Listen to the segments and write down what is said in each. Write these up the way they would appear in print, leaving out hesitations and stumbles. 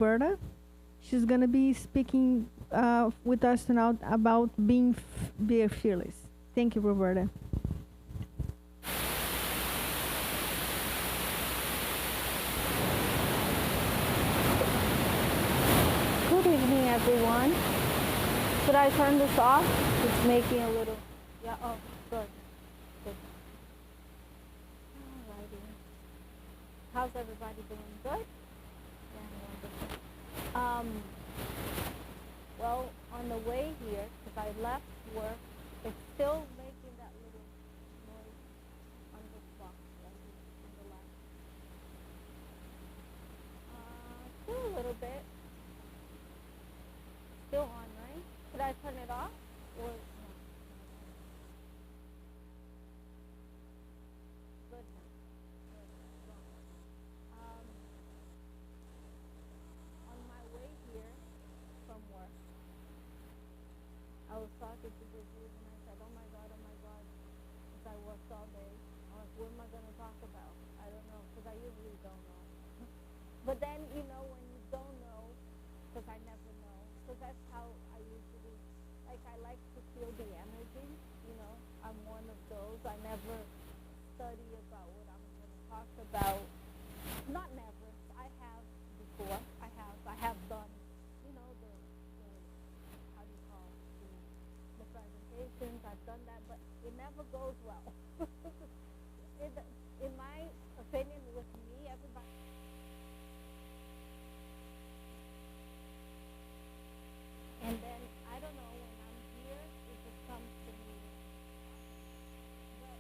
Roberta. She's going to be speaking with us tonight about being fearless. Thank you, Roberta. Good evening, everyone. Should I turn this off? It's making a little... Yeah, oh, good. Good. Alrighty. How's everybody doing? Good? Yeah, wonderful. Well, on the way here, because I left work, it's still making that little noise on this box right here on the left. Still a little bit. Still on, right? Should I turn it off? Or no? Good. On my way here from work, I was talking to this dude and I said, oh my God, because I worked all day. I was like, what am I going to talk about? I don't know, because I usually don't know. But then, when you don't know, because I never know, so that's how I usually, I like to feel the energy, I'm one of those. I never study about what I'm going to talk about. Not never. I have before. I have done, the how do you call it, the presentations. I've done that, but it never goes well. In my opinion, with me, everybody. And then, I don't know, when I'm here, it just comes to me. But,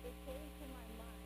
it came to my mind.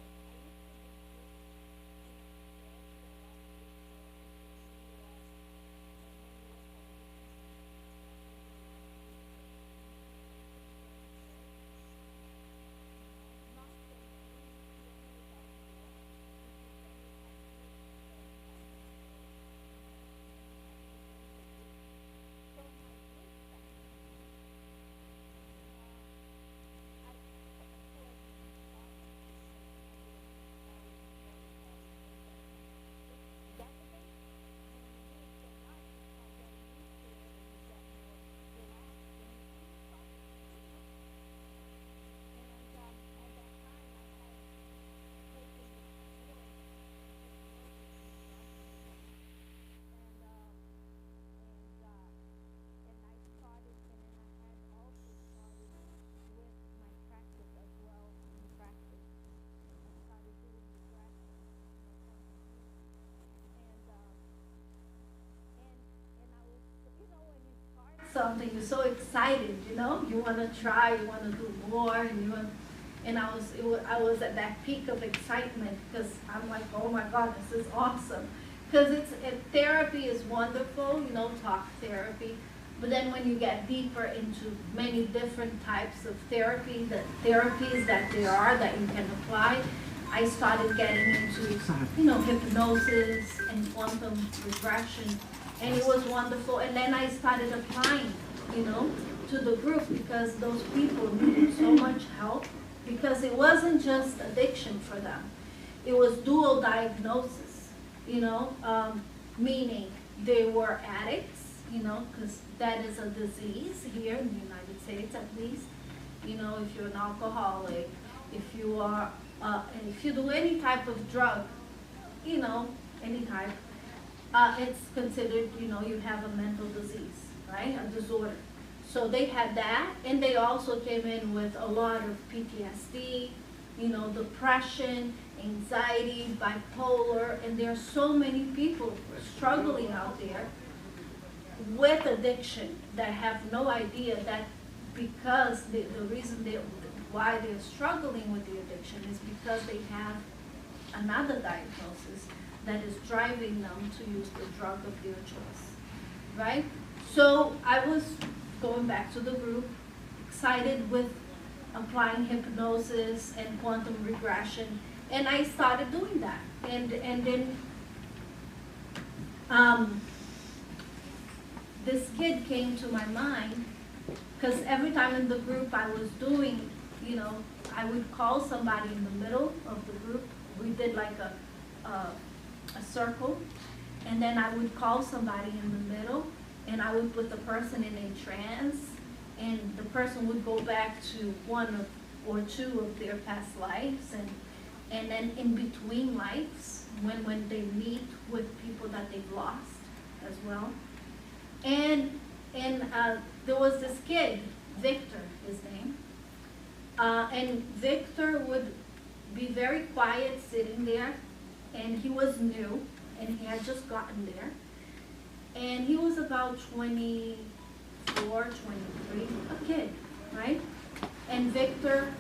Something, you're so excited, you want to try, you want to do more, and I was at that peak of excitement because I'm like, oh my God, this is awesome, because therapy is wonderful, talk therapy, but then when you get deeper into many different types of therapy, the therapies that there are that you can apply, I started getting into, hypnosis and quantum regression. And it was wonderful. And then I started applying, to the group because those people needed so much help because it wasn't just addiction for them. It was dual diagnosis, meaning they were addicts, because that is a disease here in the United States at least. If you're an alcoholic, if you are, if you do any type of drug, any type, it's considered, you have a mental disease, right? A disorder. So they had that, and they also came in with a lot of PTSD, depression, anxiety, bipolar, and there are so many people struggling out there with addiction that have no idea that because the reason why they're struggling with the addiction is because they have another diagnosis that is driving them to use the drug of their choice, right? So I was going back to the group, excited with applying hypnosis and quantum regression, and I started doing that. And then this kid came to my mind, because every time in the group I was doing, you know, I would call somebody in the middle of the group. We did like a circle, and then I would call somebody in the middle, and I would put the person in a trance, and the person would go back to one or two of their past lives, and then in between lives, when they meet with people that they've lost as well. And there was this kid, Victor, his name, and Victor would be very quiet sitting there, and he was new, and he had just gotten there, and he was about 24, 23, a kid, right? And Victor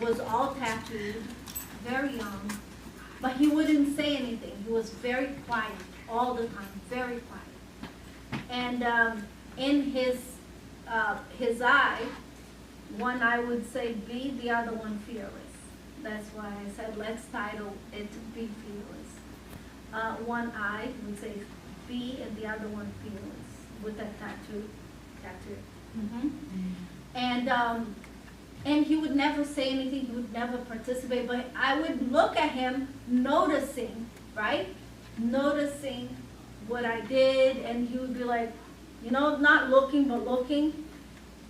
was all tattooed, very young, but he wouldn't say anything. He was very quiet all the time, very quiet. And in his eye, one eye would say be, the other one fearless. That's why I said let's title it Be Fearless. One eye would say be, and the other one fearless, with that tattoo. Mm-hmm. And he would never say anything. He would never participate. But I would look at him, noticing, right? Noticing what I did, and he would be like, you know, not looking,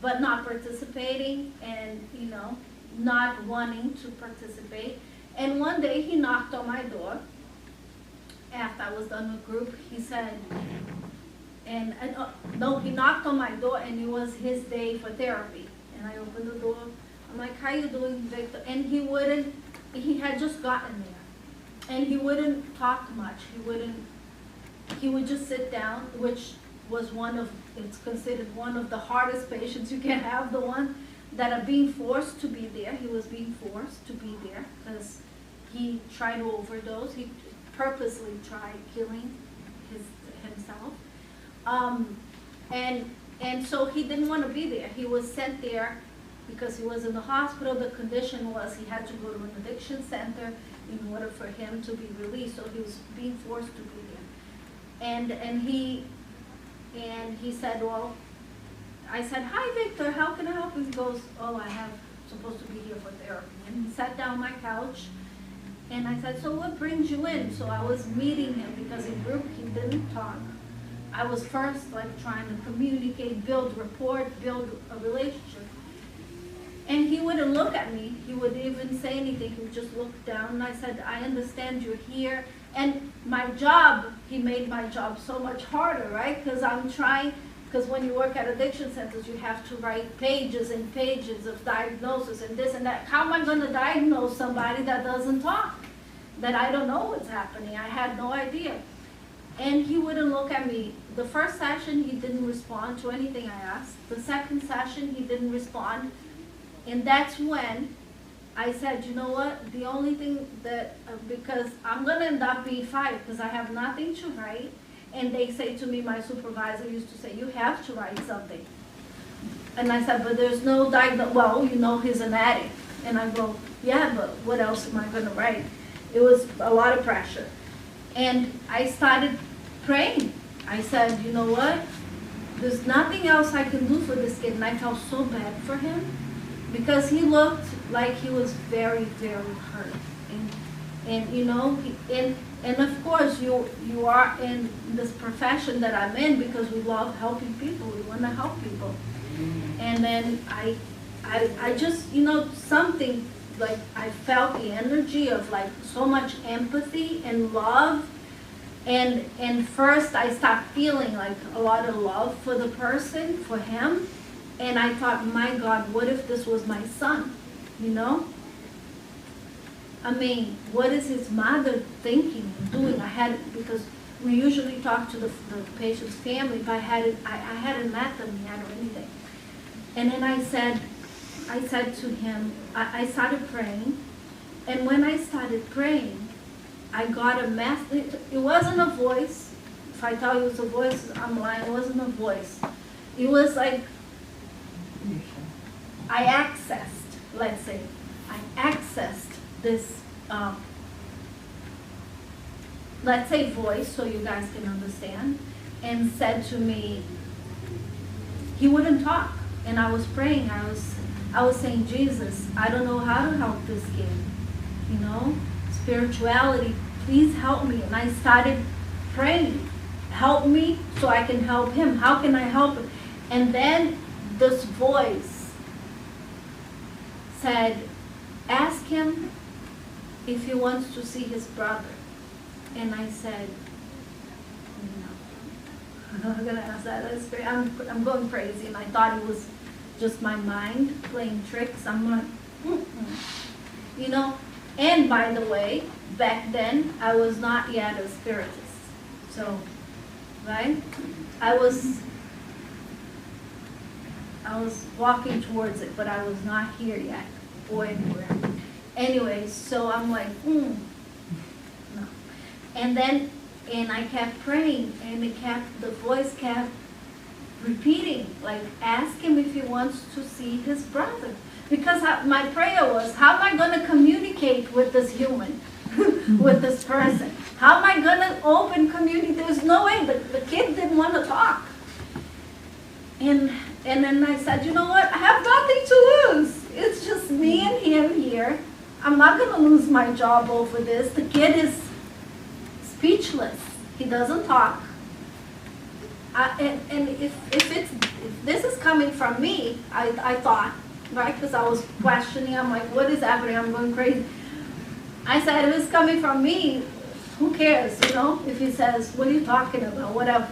but not participating, and, you know, not wanting to participate. And one day he knocked on my door after I was done with group. He said, no, he knocked on my door, and it was his day for therapy. And I opened the door. I'm like, how you doing, Victor? And he had just gotten there. And he wouldn't talk much. He would just sit down, which was it's considered one of the hardest patients you can have, the one that are being forced to be there. He was being forced to be there because he tried to overdose. He purposely tried killing himself. And so he didn't want to be there. He was sent there because he was in the hospital. The condition was he had to go to an addiction center in order for him to be released. So he was being forced to be there. And he said, well, I said, hi, Victor, how can I help you? He goes, oh, I'm supposed to be here for therapy. And he sat down on my couch, and I said, so what brings you in? So I was meeting him because in group he didn't talk. I was first like trying to communicate, build rapport, build a relationship. And he wouldn't look at me. He wouldn't even say anything. He would just look down, and I said, I understand you're here. And my job, he made my job so much harder, right? Because when you work at addiction centers, you have to write pages and pages of diagnosis and this and that. How am I going to diagnose somebody that doesn't talk? That I don't know what's happening. I had no idea. And he wouldn't look at me. The first session, he didn't respond to anything I asked. The second session, he didn't respond. And that's when I said, you know what, the only thing that, because I'm going to end up being fired because I have nothing to write. And they say to me, my supervisor used to say, you have to write something. And I said, but there's no diagnosis. Well, you know, he's an addict. And I go, yeah, but what else am I going to write? It was a lot of pressure. And I started praying. I said, you know what, there's nothing else I can do for this kid. And I felt so bad for him because he looked like he was very, very hurt. And you know, and of course you are in this profession that I'm in because we love helping people. We want to help people. And then I just, you know, something like I felt the energy of like so much empathy and love. And first I stopped feeling like a lot of love for the person, for him. And I thought, my God, what if this was my son, you know? I mean, what is his mother thinking and doing? Because we usually talk to the patient's family, but I hadn't met them yet or anything. And then I said, I said to him, I started praying, and when I started praying, I got a message. It wasn't a voice. If I tell you it's a voice, I'm lying. It wasn't a voice. It was like I accessed, let's say, this, let's say voice, so you guys can understand, and said to me, he wouldn't talk. And I was praying, I was saying, Jesus, I don't know how to help this kid, you know, spirituality, please help me. And I started praying, help me so I can help him. How can I help him? And then this voice said, ask him if he wants to see his brother. And I said, no. I'm going to ask that. I'm going crazy. And I thought it was just my mind playing tricks. I'm like, you know. And by the way, back then, I was not yet a spiritist. So, right? I was walking towards it, but I was not here yet or anywhere. Anyway, so I'm like, no. And then, and I kept praying, and the voice kept repeating, like, ask him if he wants to see his brother. Because my prayer was, how am I going to communicate with this human, with this person? How am I going to open community? There's no way. The kid didn't want to talk. And then I said, you know what? I have nothing to lose. It's just me and him here. I'm not going to lose my job over this. The kid is speechless. He doesn't talk. And if this is coming from me, I thought, right? Because I was questioning. I'm like, what is happening? I'm going crazy. I said, if it's coming from me, who cares, you know? If he says, what are you talking about? Whatever.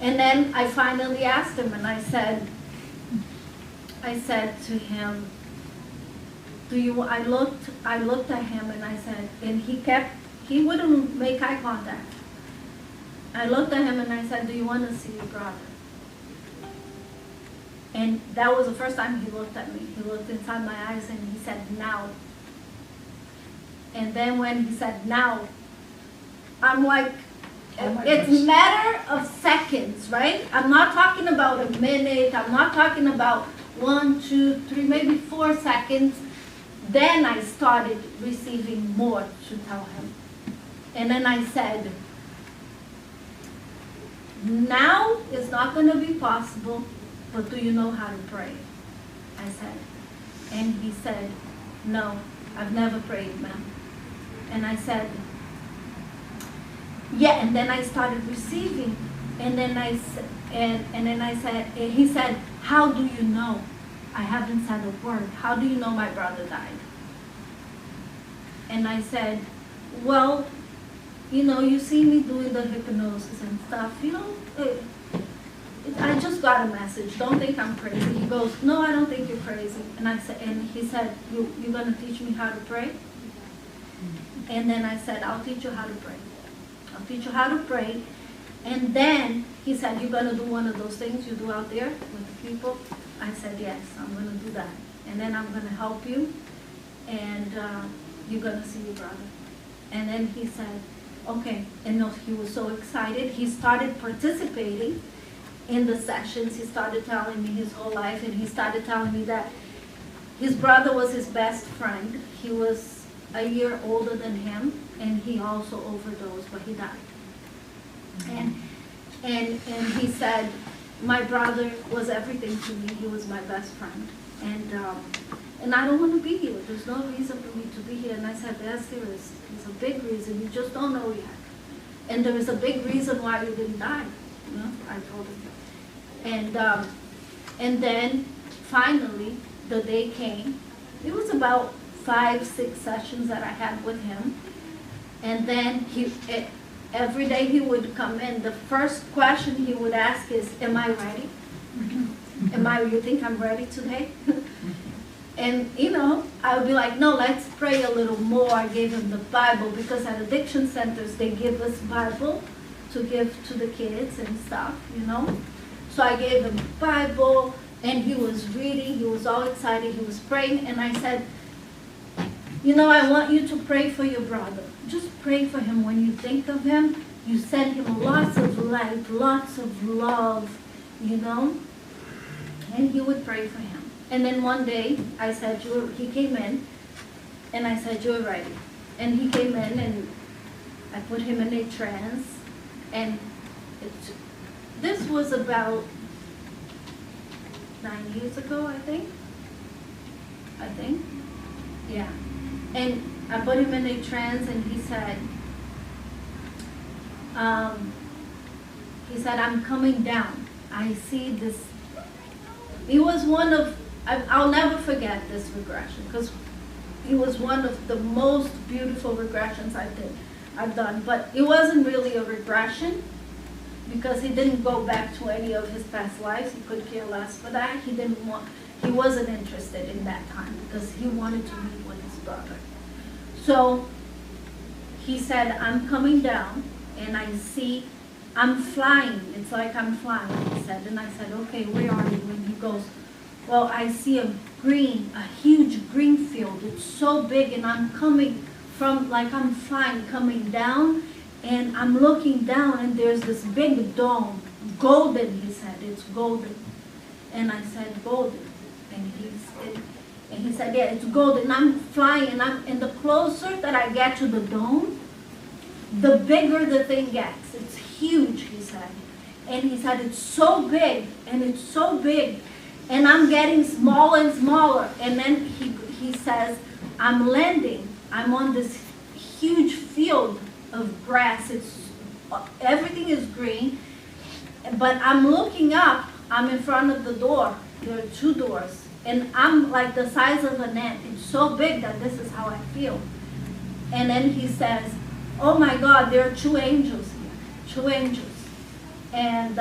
And then I finally asked him, and I said to him, I looked at him, and I said, and he wouldn't make eye contact. I looked at him and I said, do you want to see your brother? And that was the first time he looked at me. He looked inside my eyes and he said, now. And then when he said, now, I'm like, it's a matter of seconds, right? I'm not talking about a minute. I'm not talking about 1, 2, 3, maybe 4 seconds. Then I started receiving more to tell him. And then I said, now it's not going to be possible, but do you know how to pray? I said. And he said, no, I've never prayed, ma'am. And I said, yeah, and then I started receiving. And then I said, he said, how do you know? I haven't said a word. How do you know my brother died? And I said, well, you know, you see me doing the hypnosis and stuff, you know, I just got a message. Don't think I'm crazy. He goes, no, I don't think you're crazy. And he said, you're going to teach me how to pray? And then I said, I'll teach you how to pray. I'll teach you how to pray. And then he said, you're going to do one of those things you do out there with people? I said, yes, I'm going to do that. And then I'm going to help you, and you're going to see your brother. And then he said, okay. And he was so excited. He started participating in the sessions. He started telling me his whole life, and he started telling me that his brother was his best friend. He was a year older than him, and he also overdosed, but he died. And he said, my brother was everything to me. He was my best friend. And I don't want to be here. There's no reason for me to be here. And I said, that's serious. There's a big reason. You just don't know yet. And there is a big reason why you didn't die. You know, I told him. And then finally, the day came. It was about 5, 6 sessions that I had with him. And then every day he would come in. The first question he would ask is, am I ready? You think I'm ready today? And, you know, I would be like, no, let's pray a little more. I gave him the Bible, because at addiction centers, they give us Bible to give to the kids and stuff, you know. So I gave him the Bible, And he was reading, he was all excited, he was praying, and I said, you know, I want you to pray for your brother. Just pray for him. When you think of him, you send him lots of light, lots of love, you know. And he would pray for him. And then one day, I said, he came in, and I said, you're ready. And he came in, and I put him in a trance. And this was about 9 years ago, I think. Yeah. And I put him in a trance, and he said, I'm coming down. I see this. He was one of, I'll never forget this regression, because he was one of the most beautiful regressions I've done. But it wasn't really a regression, because he didn't go back to any of his past lives. He could care less for that. He wasn't interested in that time, because he wanted to meet with his brother. So he said, I'm coming down, and I see, I'm flying. It's like I'm flying, he said. And I said, okay, where are you? And he goes, well, I see a huge green field. It's so big, and I'm coming from, like I'm flying, coming down, and I'm looking down, and there's this big dome, golden, he said, it's golden. And I said, golden. And he said, yeah, it's golden. And I'm flying, and the closer that I get to the dome, the bigger the thing gets. It's huge, he said. And he said, it's so big, and it's so big, and I'm getting smaller and smaller. And then he says, I'm landing. I'm on this huge field of grass. Everything is green, but I'm looking up. I'm in front of the door. There are 2 doors, and I'm like the size of an ant. It's so big that this is how I feel. And then he says, oh my God, there are 2 angels here, 2 angels. And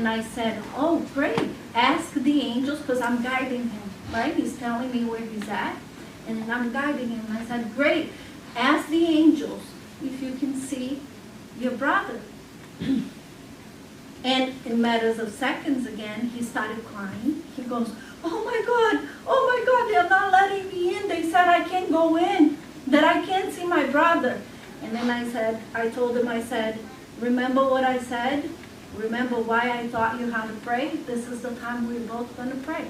I said, oh great, ask the angels, because I'm guiding him, right? He's telling me where he's at, and then I'm guiding him. I said, great, ask the angels if you can see your brother. And in matters of seconds again, he started crying. He goes, oh my God, they're not letting me in. They said I can't go in, that I can't see my brother. And then I told him, remember what I said? Remember why I taught you how to pray? This is the time we're both going to pray.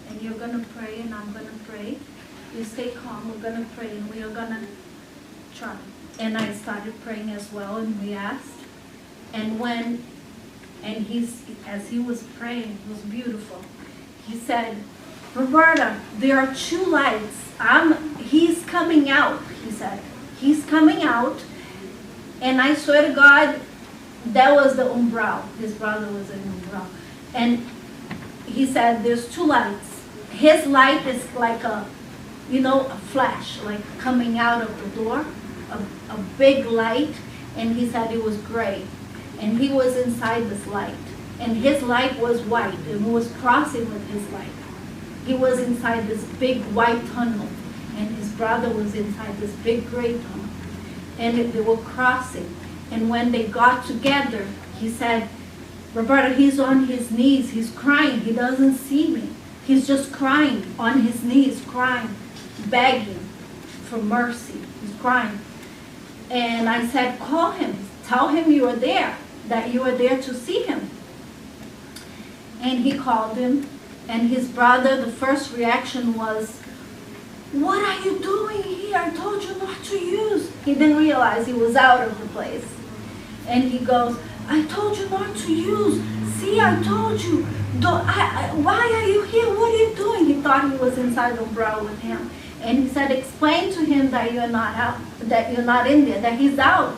And you're going to pray, and I'm going to pray. You stay calm, we're going to pray, and we are going to try. And I started praying as well, and we asked. And as he was praying, it was beautiful. He said, Roberta, there are 2 lights. He's coming out, he said. He's coming out. And I swear to God, that was the umbral. His brother was in umbral. And he said, there's 2 lights. His light is like a flash, like coming out of the door, a big light. And he said it was gray. And he was inside this light. And his light was white, and was crossing with his light. He was inside this big white tunnel, and his brother was inside this big gray tunnel. And they were crossing. And when they got together, he said, Roberta, he's on his knees. He's crying. He doesn't see me. He's just crying on his knees, crying, begging for mercy. He's crying. And I said, call him. Tell him you are there, that you are there to see him. And he called him. And his brother, the first reaction was, what are you doing here? I told you not to use. He didn't realize he was out of the place. And he goes, I told you not to use. See, I told you. Why are you here? What are you doing? He thought he was inside the Broward with him. And he said, explain to him that you're not out, that you're not in there, that he's out,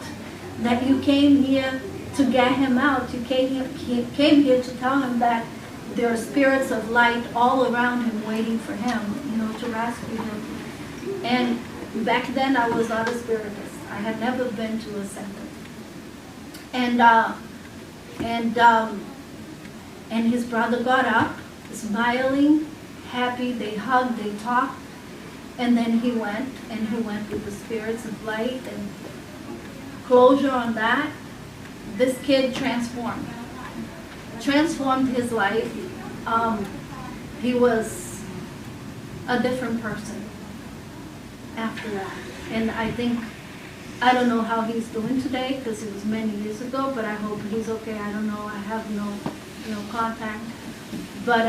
that you came here to get him out. You came here to tell him that there are spirits of light all around him waiting for him, to rescue him. And back then I was not a spiritist. I had never been to a center. And his brother got up, smiling, happy. They hugged, they talked, and then he went with the spirits of light. And closure on that, this kid transformed. transformed his life. He was a different person after that. And I don't know how he's doing today, because it was many years ago, but I hope he's okay. I don't know. I have no contact. But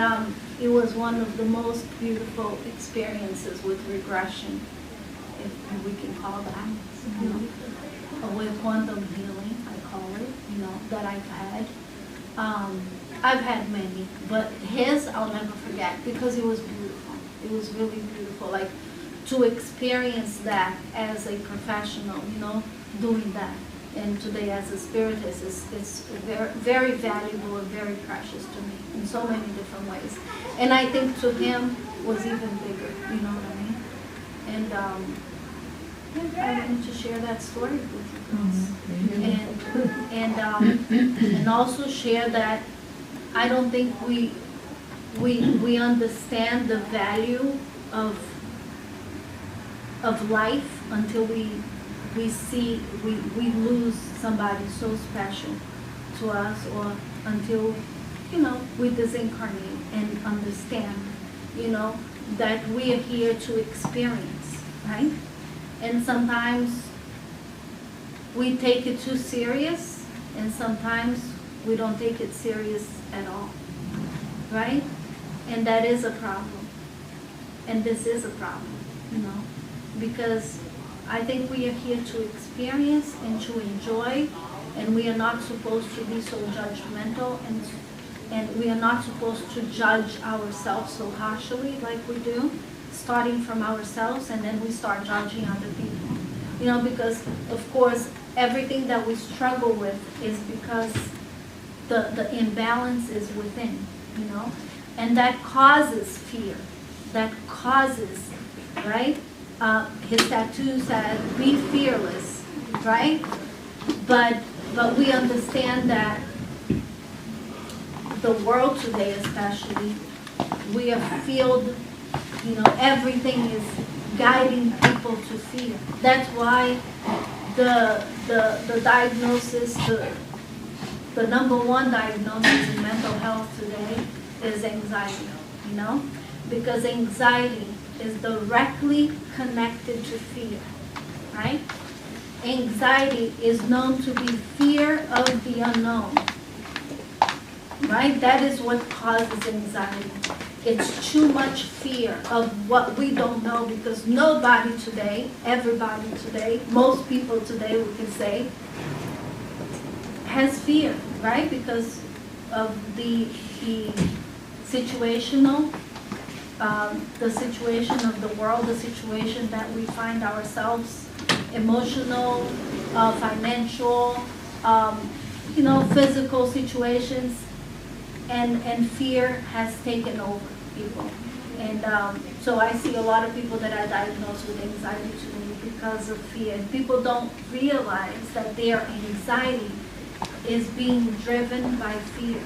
it was one of the most beautiful experiences with regression, if we can call that, with quantum healing, I call it, that I've had. I've had many, but his I'll never forget, because it was beautiful. It was really beautiful. Like, to experience that as a professional, doing that. And today as a spiritist, it's very, very valuable and very precious to me in so many different ways. And I think to him was even bigger, you know what I mean? And I wanted to share that story with you guys. And also share that I don't think we understand the value of life until we lose somebody so special to us, or until we disincarnate and understand that we are here to experience, right? And sometimes we take it too serious, and sometimes we don't take it serious at all, right? And that is a problem, and this is a problem, because I think we are here to experience and to enjoy, and we are not supposed to be so judgmental, and we are not supposed to judge ourselves so harshly like we do, starting from ourselves, and then we start judging other people. Because of course everything that we struggle with is because the imbalance is within, and that causes fear, that causes, right? His tattoo said, "Be fearless," right? But we understand that the world today, especially, we are filled, everything is guiding people to fear. That's why the diagnosis, the number one diagnosis in mental health today is anxiety, because anxiety is directly connected to fear, right? Anxiety is known to be fear of the unknown, right? That is what causes anxiety. It's too much fear of what we don't know, because nobody today, everybody today, most people today, we can say, has fear, right? Because of the situational, the situation of the world, the situation that we find ourselves, emotional, financial, physical situations, and fear has taken over people. And so I see a lot of people that are diagnosed with anxiety today because of fear. And people don't realize that their anxiety is being driven by fear,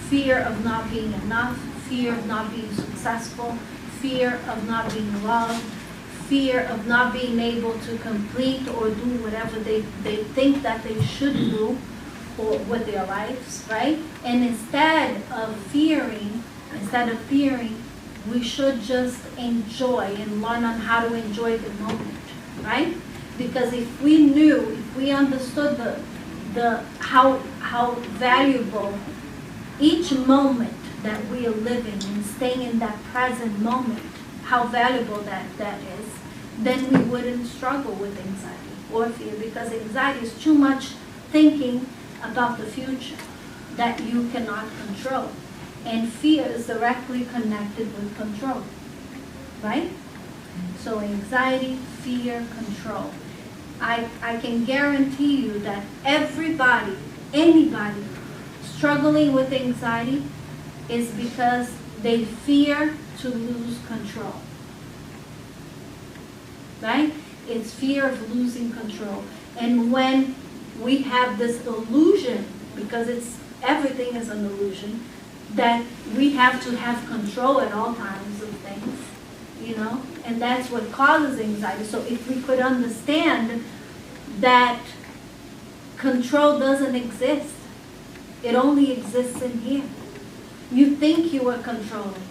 fear of not being enough, fear of not being successful, fear of not being loved, fear of not being able to complete or do whatever they think that they should do or with their lives, right? And instead of fearing, we should just enjoy and learn on how to enjoy the moment, right? Because if we understood how valuable each moment that we are living and staying in that present moment, how valuable that is, then we wouldn't struggle with anxiety or fear, because anxiety is too much thinking about the future that you cannot control. And fear is directly connected with control, right? So anxiety, fear, control. I can guarantee you that anybody struggling with anxiety is because they fear to lose control, right? It's fear of losing control. And when we have this illusion, because everything is an illusion, that we have to have control at all times of things, and that's what causes anxiety. So if we could understand that control doesn't exist, It only exists in here. You think you are controlling.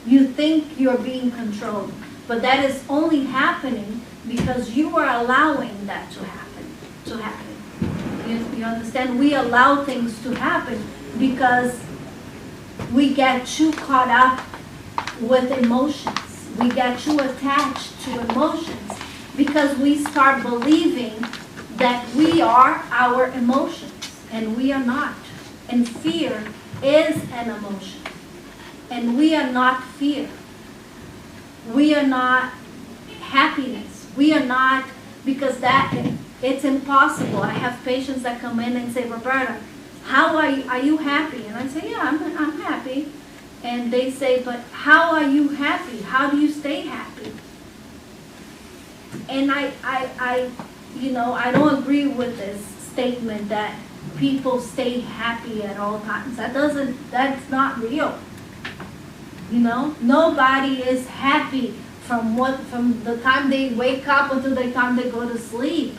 You think you're being controlled. But that is only happening because you are allowing that to happen. You understand? We allow things to happen because we get too caught up with emotions. We get too attached to emotions because we start believing that we are our emotions, and we are not. And fear is an emotion. And we are not fear. We are not happiness. We are not, because it's impossible. I have patients that come in and say, Roberta, how are you happy? And I say, yeah, I'm happy. And they say, but how are you happy? How do you stay happy? And I don't agree with this statement that people stay happy at all times. That's not real. Nobody is happy from the time they wake up until the time they go to sleep.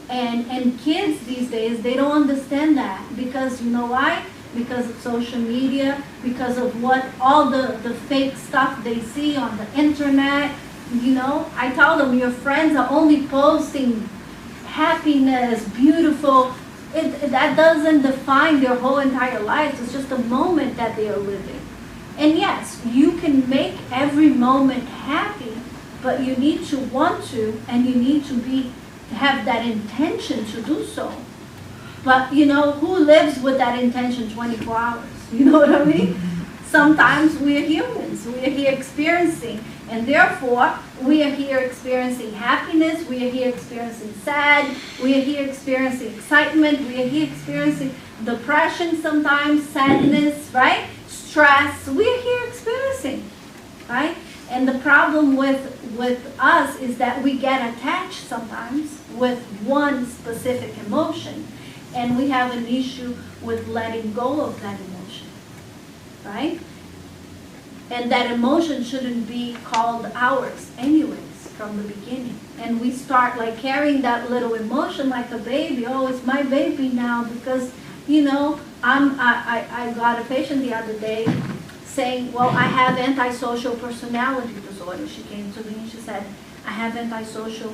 And kids these days, they don't understand that, because you know why? Because of social media, because of all the fake stuff they see on the internet. I tell them, your friends are only posting happiness, beautiful. That doesn't define their whole entire lives. It's just a moment that they are living. And yes, you can make every moment happy, but you need to want to, and you need to have that intention to do so. But who lives with that intention 24 hours? You know what I mean? Sometimes we are humans. We are here experiencing, and therefore we are here experiencing happiness. We are here experiencing sad. We are here experiencing excitement. We are here experiencing depression sometimes, sadness, right? Stress. We are here experiencing, right? And the problem with us is that we get attached sometimes with one specific emotion, and we have an issue with letting go of that emotion, right? And that emotion shouldn't be called ours anyways from the beginning. And we start like carrying that little emotion like a baby. Oh, it's my baby now, because I got a patient the other day saying, well, I have antisocial personality disorder. She came to me and she said, I have antisocial,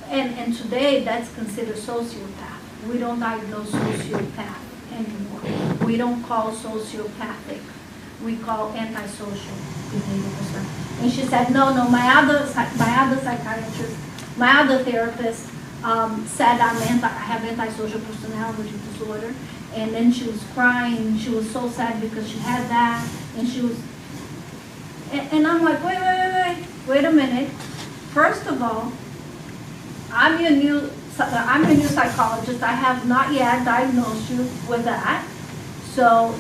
and today that's considered sociopath. We don't diagnose sociopath anymore. We don't call sociopathic. We call antisocial behavior disorder. And she said, no, my other psychiatrist, my other therapist said I have antisocial personality disorder. And then she was crying. She was so sad because she had that. And she was, and I'm like, wait a minute. First of all, I'm your new psychologist. I have not yet diagnosed you with that. So,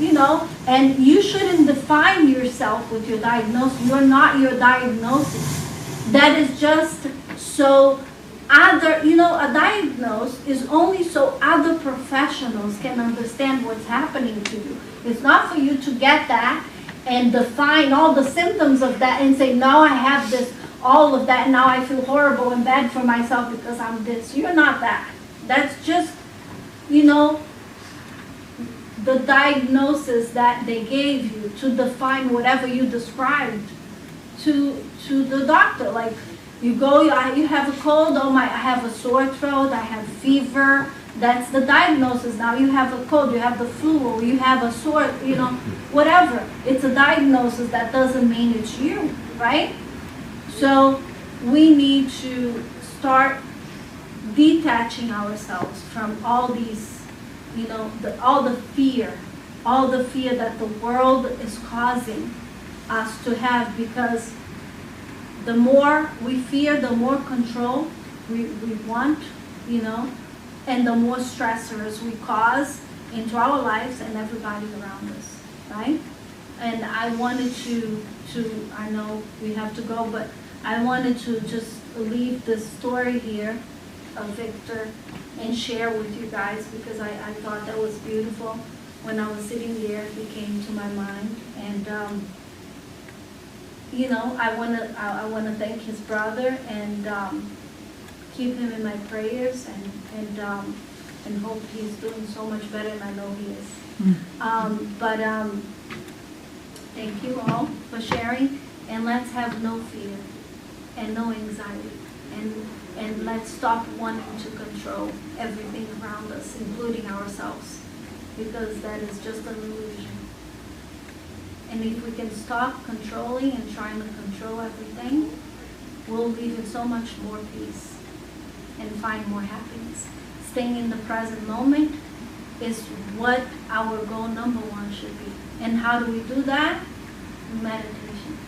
and you shouldn't define yourself with your diagnosis. You're not your diagnosis. That is just so a diagnosis is only so other professionals can understand what's happening to you. It's not for you to get that and define all the symptoms of that and say, no, I have this, all of that, and now I feel horrible and bad for myself because I'm this. You're not that. That's just, the diagnosis that they gave you to define whatever you described to the doctor. Like, you go, you have a cold, I have a sore throat, I have fever. That's the diagnosis. Now you have a cold, you have the flu, or you have a sore, whatever. It's a diagnosis. That doesn't mean it's you, right? So we need to start detaching ourselves from all these, all the fear that the world is causing us to have, because the more we fear, the more control we want, and the more stressors we cause into our lives and everybody around us, right? And I wanted to I know we have to go, but I wanted to just leave this story here of Victor and share with you guys, because I thought that was beautiful. When I was sitting there, it came to my mind, and I wanna thank his brother and keep him in my prayers, and and hope he's doing so much better, and I know he is. Thank you all for sharing, and let's have no fear and no anxiety, and let's stop wanting to control everything around us, including ourselves, because that is just an illusion. And if we can stop controlling and trying to control everything, we'll live in so much more peace and find more happiness. Staying in the present moment is what our goal number one should be. And how do we do that? Meditation.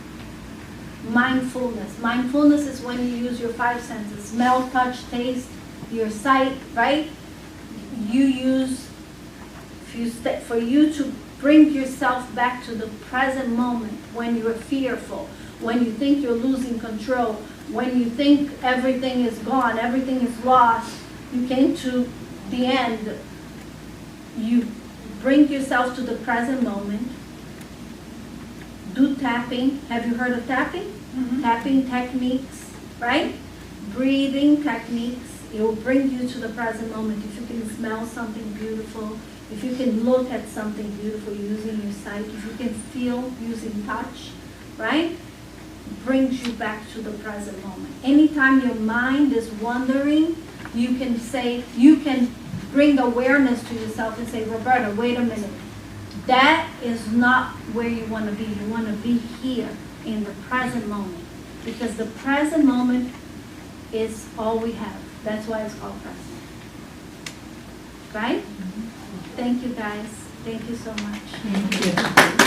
Mindfulness. Mindfulness is when you use your five senses: smell, touch, taste, your sight, right? You use, for you to bring yourself back to the present moment, when you're fearful, when you think you're losing control, when you think everything is gone, everything is lost, you came to the end, you bring yourself to the present moment. Do tapping. Have you heard of tapping? Mm-hmm. Tapping techniques, right? Breathing techniques. It will bring you to the present moment. If you can smell something beautiful, if you can look at something beautiful using your sight, if you can feel using touch, right? Brings you back to the present moment. Anytime your mind is wandering, you can say, you can bring awareness to yourself and say, Roberta, wait a minute. That is not where you want to be. You want to be here in the present moment, because the present moment is all we have. That's why it's called present. Right? Mm-hmm. Thank you, guys. Thank you so much. Thank you.